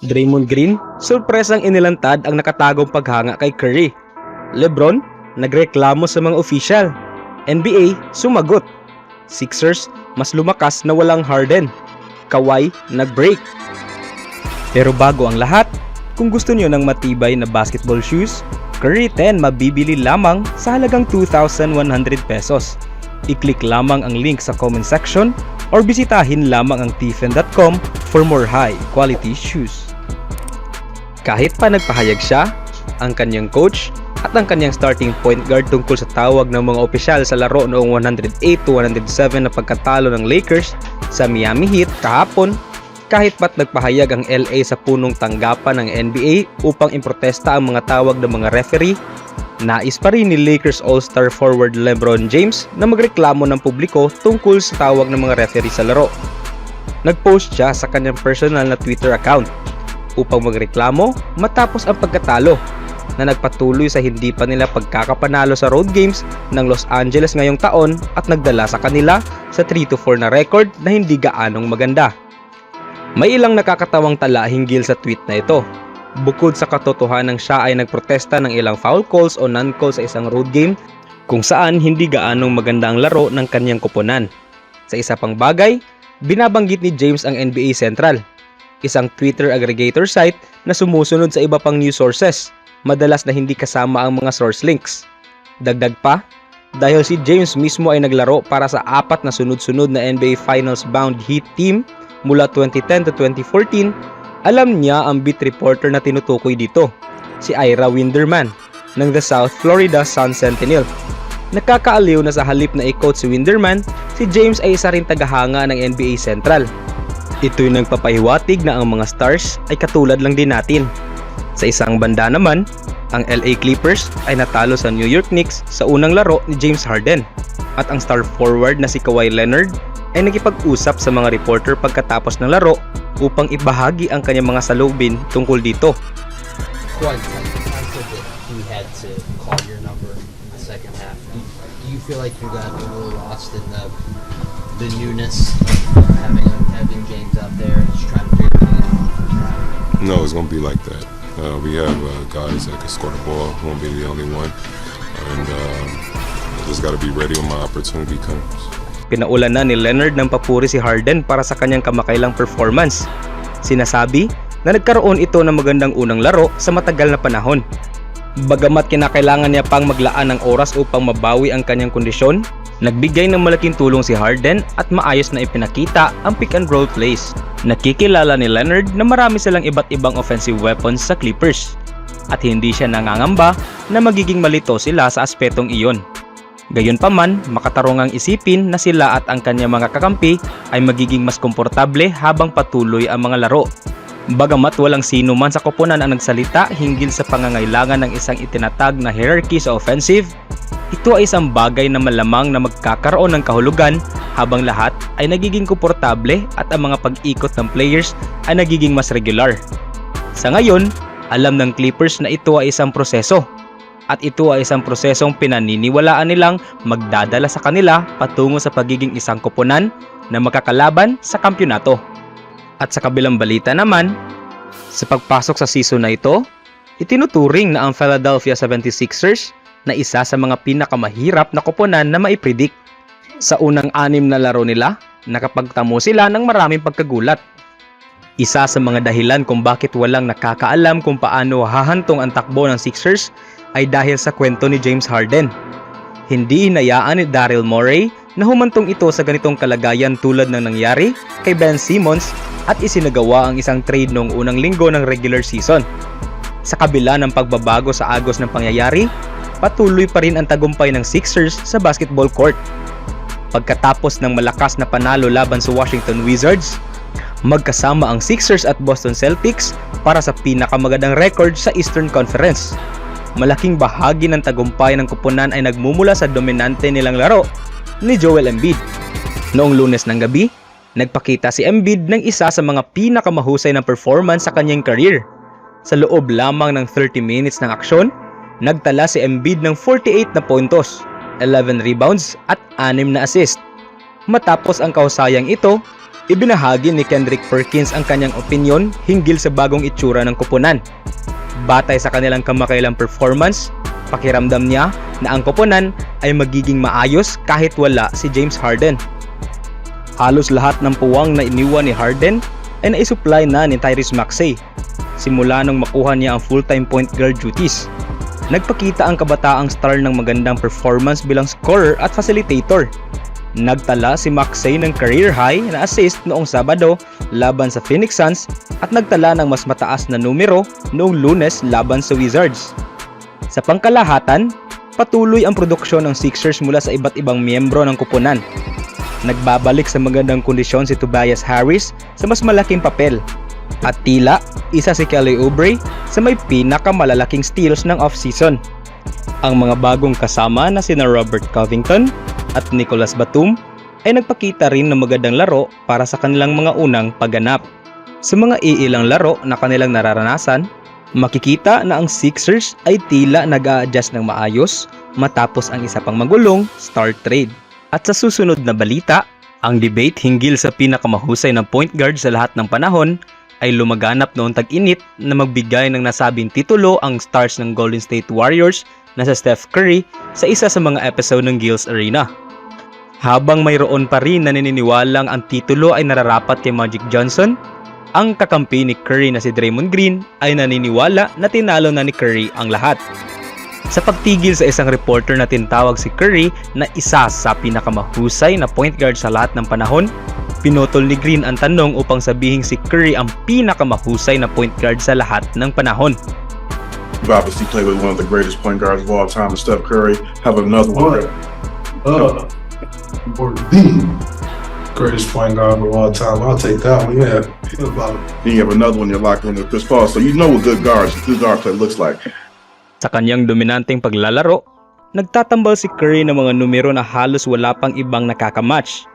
Draymond Green, surpresang inilantad ang nakatagong paghanga kay Curry. LeBron, nagreklamo sa mga opisyal. NBA, sumagot. Sixers, mas lumakas na walang Harden. Kawhi, nag-break. Pero bago ang lahat, kung gusto niyo ng matibay na basketball shoes, Curry 10 mabibili lamang sa halagang 2,100 pesos. I-click lamang ang link sa comment section or bisitahin lamang ang tiffen.com for more high-quality shoes. Kahit pa nagpahayag siya, ang kanyang coach at ang kanyang starting point guard tungkol sa tawag ng mga opisyal sa laro noong 108-107 na pagkatalo ng Lakers sa Miami Heat kahapon, kahit pa't nagpahayag ang LA sa punong tanggapan ng NBA upang improtesta ang mga tawag ng mga referee, nais pa rin ni Lakers All-Star forward LeBron James na magreklamo ng publiko tungkol sa tawag ng mga referee sa laro. Nag-post siya sa kanyang personal na Twitter account upang magreklamo matapos ang pagkatalo na nagpatuloy sa hindi pa nila pagkakapanalo sa road games ng Los Angeles ngayong taon at nagdala sa kanila sa 3-4 na record na hindi gaanong maganda. May ilang nakakatawang tala hinggil sa tweet na ito. Bukod sa katotohanang siya ay nagprotesta ng ilang foul calls o non-calls sa isang road game kung saan hindi gaanong maganda ang laro ng kanyang koponan. Sa isa pang bagay, binabanggit ni James ang NBA Central, isang Twitter aggregator site na sumusunod sa iba pang news sources, madalas na hindi kasama ang mga source links. Dagdag pa, dahil si James mismo ay naglaro para sa 4 na sunod-sunod na NBA Finals bound Heat team mula 2010 to 2014, alam niya ang beat reporter na tinutukoy dito, si Ira Winderman ng The South Florida Sun-Sentinel. Nakakaaliw na sa halip na i-quote si Winderman, si James ay isa rin tagahanga ng NBA Central. Ito'y nagpapahiwatig na ang mga stars ay katulad lang din natin. Sa isang banda naman, ang LA Clippers ay natalo sa New York Knicks sa unang laro ni James Harden at ang star forward na si Kawhi Leonard ay nakipag-usap sa mga reporter pagkatapos ng laro upang ibahagi ang kanyang mga salubin tungkol dito. Quite confident he had to call your number in the second half. Do you feel like you got a little lost in the newness of having James out there and just trying to figure things out? No, it's going to be like that. We have guys that can score the ball. Won't be the only one. And I just got to be ready when my opportunity comes. Pinaulan na ni Leonard ng papuri si Harden para sa kanyang kamakailang performance. Sinasabi na nagkaroon ito ng magandang unang laro sa matagal na panahon. Bagamat kinakailangan niya pang maglaan ng oras upang mabawi ang kanyang kondisyon, nagbigay ng malaking tulong si Harden at maayos na ipinakita ang pick and roll plays. Nakikilala ni Leonard na marami silang iba't ibang offensive weapons sa Clippers at hindi siya nangangamba na magiging malito sila sa aspetong iyon. Gayunpaman, makatarungang isipin na sila at ang kanyang mga kakampi ay magiging mas komportable habang patuloy ang mga laro. Bagamat walang sino man sa koponan ang nagsalita hinggil sa pangangailangan ng isang itinatag na hierarchy sa offensive, ito ay isang bagay na malamang na magkakaroon ng kahulugan habang lahat ay nagiging komportable at ang mga pag-ikot ng players ay nagiging mas regular. Sa ngayon, alam ng Clippers na ito ay isang proseso. At ito ay isang prosesong pinaniniwalaan nilang magdadala sa kanila patungo sa pagiging isang koponan na makakalaban sa kampyonato. At sa kabilang balita naman, sa pagpasok sa season na ito, itinuturing na ang Philadelphia 76ers na isa sa mga pinakamahirap na koponan na maipredict. Sa unang 6 na laro nila, nakapagtamo sila ng maraming pagkagulat. Isa sa mga dahilan kung bakit walang nakakaalam kung paano hahantong ang takbo ng Sixers ay dahil sa kwento ni James Harden. Hindi hinayaan ni Daryl Morey na humantong ito sa ganitong kalagayan tulad ng nangyari kay Ben Simmons at isinagawa ang isang trade noong unang linggo ng regular season. Sa kabila ng pagbabago sa agos ng pangyayari, patuloy pa rin ang tagumpay ng Sixers sa basketball court. Pagkatapos ng malakas na panalo laban sa Washington Wizards, magkasama ang Sixers at Boston Celtics para sa pinakamagandang record sa Eastern Conference. Malaking bahagi ng tagumpay ng koponan ay nagmumula sa dominante nilang laro ni Joel Embiid. Noong Lunes ng gabi, nagpakita si Embiid ng isa sa mga pinakamahusay na performance sa kanyang career. Sa loob lamang ng 30 minutes ng aksyon, nagtala si Embiid ng 48 na puntos, 11 rebounds at 6 na assist. Matapos ang kahusayang ito, Ibinahagi ni Kendrick Perkins ang kanyang opinyon hinggil sa bagong itsura ng koponan. Batay sa kanilang kamakailang performance, pakiramdam niya na ang koponan ay magiging maayos kahit wala si James Harden. Halos lahat ng puwang na iniwan ni Harden ay naisupply na ni Tyrese Maxey simula nung makuha niya ang full-time point guard duties. Nagpakita ang kabataang star ng magandang performance bilang scorer at facilitator. Nagtala si Maxey ng career high na assist noong Sabado laban sa Phoenix Suns at nagtala ng mas mataas na numero noong Lunes laban sa Wizards. Sa pangkalahatan, patuloy ang produksyon ng Sixers mula sa iba't ibang miyembro ng koponan. Nagbabalik sa magandang kondisyon si Tobias Harris sa mas malaking papel. At tila, isa si Kelly Oubre sa may pinakamalalaking steals ng off-season. Ang mga bagong kasama na sina Robert Covington at Nicolas Batum ay nagpakita rin ng magandang laro para sa kanilang mga unang pagganap. Sa mga iilang laro na kanilang nararanasan, makikita na ang Sixers ay tila nag-a-adjust ng maayos matapos ang isa pang magulong star trade. At sa susunod na balita, ang debate hinggil sa pinakamahusay na point guard sa lahat ng panahon ay lumaganap noong tag-init na magbigay ng nasabing titulo ang stars ng Golden State Warriors na si Steph Curry sa isa sa mga episode ng Gil's Arena. Habang mayroon pa rin na naniniwalang ang titulo ay nararapat kay Magic Johnson, ang kakampi ni Curry na si Draymond Green ay naniniwala na tinalo na ni Curry ang lahat. Sa pagtigil sa isang reporter na tinatawag si Curry na isa sa pinakamahusay na point guard sa lahat ng panahon, pinutol ni Green ang tanong upang sabihing si Curry ang pinakamahusay na point guard sa lahat ng panahon. You've obviously played with one of the greatest point guards of all time, Steph Curry. Have another one. Or the greatest point guard of all time. I'll take that one. Yeah. Then you have another one in your locker room with Chris Paul. So you know what good guard play looks like. Sa kanyang dominanteng paglalaro, nagtatambal si Curry ng mga numero na halos wala pang ibang nakakamatch.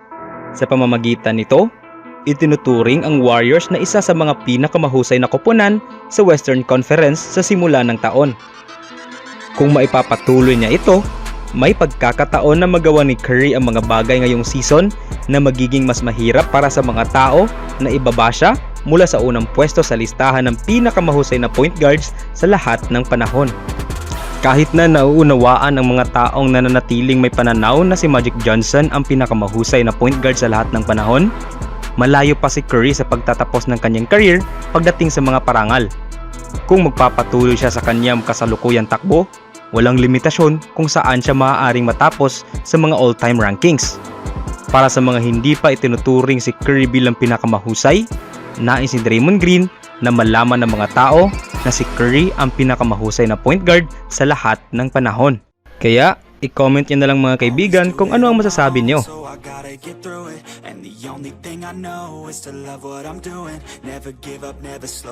Sa pamamagitan nito, itinuturing ang Warriors na isa sa mga pinakamahusay na koponan sa Western Conference sa simula ng taon. Kung maipapatuloy niya ito, may pagkakataon na magawa ni Curry ang mga bagay ngayong season na magiging mas mahirap para sa mga tao na ibaba siya mula sa unang pwesto sa listahan ng pinakamahusay na point guards sa lahat ng panahon. Kahit na nauunawaan ng mga taong nananatiling may pananaw na si Magic Johnson ang pinakamahusay na point guard sa lahat ng panahon, malayo pa si Curry sa pagtatapos ng kanyang career pagdating sa mga parangal. Kung magpapatuloy siya sa kanyang kasalukuyang takbo, walang limitasyon kung saan siya maaaring matapos sa mga all-time rankings. Para sa mga hindi pa itinuturing si Curry bilang pinakamahusay, nais si Draymond Green na malaman ng mga tao na si Curry ang pinakamahusay na point guard sa lahat ng panahon. Kaya, i-comment nyo na lang mga kaibigan kung ano ang masasabi nyo. So I gotta get through it, and the only thing I know is to love what I'm doing. Never give up, never slow.